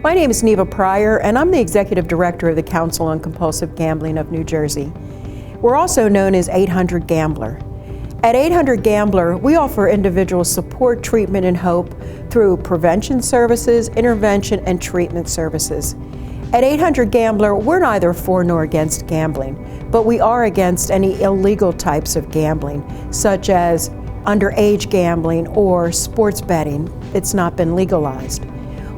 My name is Neva Pryor, and I'm the Executive Director of the Council on Compulsive Gambling of New Jersey. We're also known as 800 Gambler. At 800 Gambler, we offer individuals support, treatment, and hope through prevention services, intervention, and treatment services. At 800 Gambler, we're neither for nor against gambling, but we are against any illegal types of gambling, such as underage gambling or sports betting. It's not been legalized.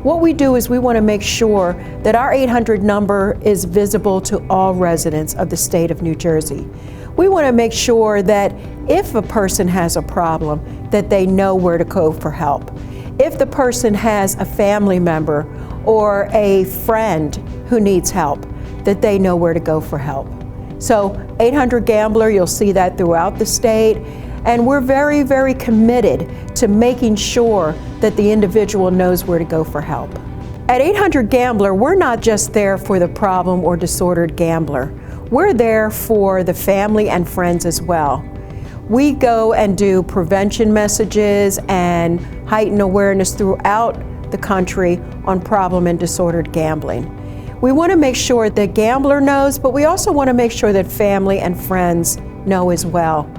What we do is we want to make sure that our 800 number is visible to all residents of the state of New Jersey. We want to make sure that if a person has a problem, that they know where to go for help. If the person has a family member or a friend who needs help, that they know where to go for help. So 800 Gambler, you'll see that throughout the state. And we're very, very committed to making sure that the individual knows where to go for help. At 800 Gambler, we're not just there for the problem or disordered gambler. We're there for the family and friends as well. We go and do prevention messages and heighten awareness throughout the country on problem and disordered gambling. We want to make sure that gambler knows, but we also want to make sure that family and friends know as well.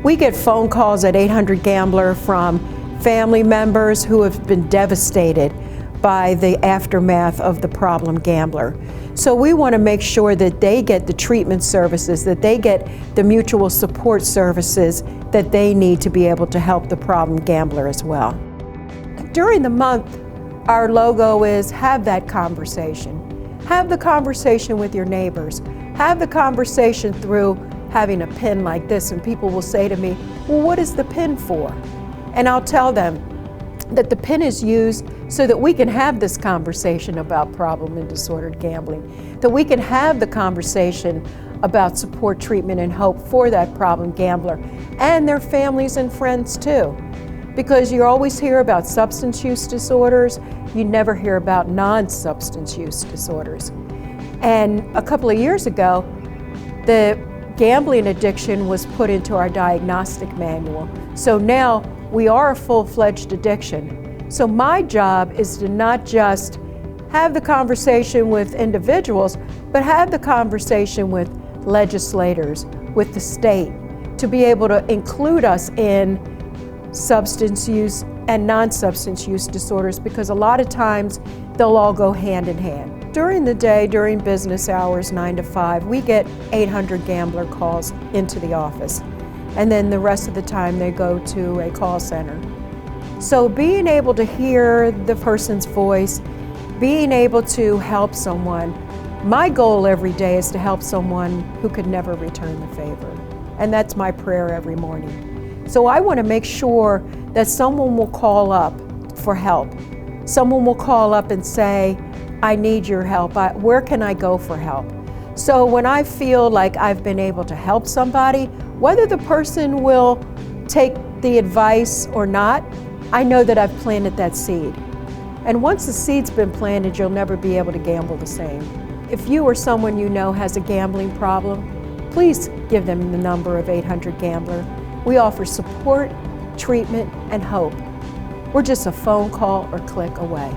We get phone calls at 800 Gambler from family members who have been devastated by the aftermath of the problem gambler. So we want to make sure that they get the treatment services, that they get the mutual support services that they need to be able to help the problem gambler as well. During the month, our logo is have that conversation. Have the conversation with your neighbors. Have the conversation through having a pin like this, and people will say to me, well, what is the pin for? And I'll tell them that the pin is used so that we can have this conversation about problem and disordered gambling, that we can have the conversation about support, treatment, and hope for that problem gambler and their families and friends too. Because you always hear about substance use disorders, you never hear about non-substance use disorders. And a couple of years ago, the gambling addiction was put into our diagnostic manual. So now we are a full-fledged addiction. So my job is to not just have the conversation with individuals, but have the conversation with legislators, with the state, to be able to include us in substance use and non-substance use disorders, because a lot of times they'll all go hand in hand. During the day, during business hours, 9 to 5, we get 800 Gambler calls into the office. And then the rest of the time they go to a call center. So being able to hear the person's voice, being able to help someone, my goal every day is to help someone who could never return the favor. And that's my prayer every morning. So I want to make sure that someone will call up for help. Someone will call up and say, I need your help. Where can I go for help? So when I feel like I've been able to help somebody, whether the person will take the advice or not, I know that I've planted that seed. And once the seed's been planted, you'll never be able to gamble the same. If you or someone you know has a gambling problem, please give them the number of 800 Gambler. We offer support, treatment, and hope. We're just a phone call or click away.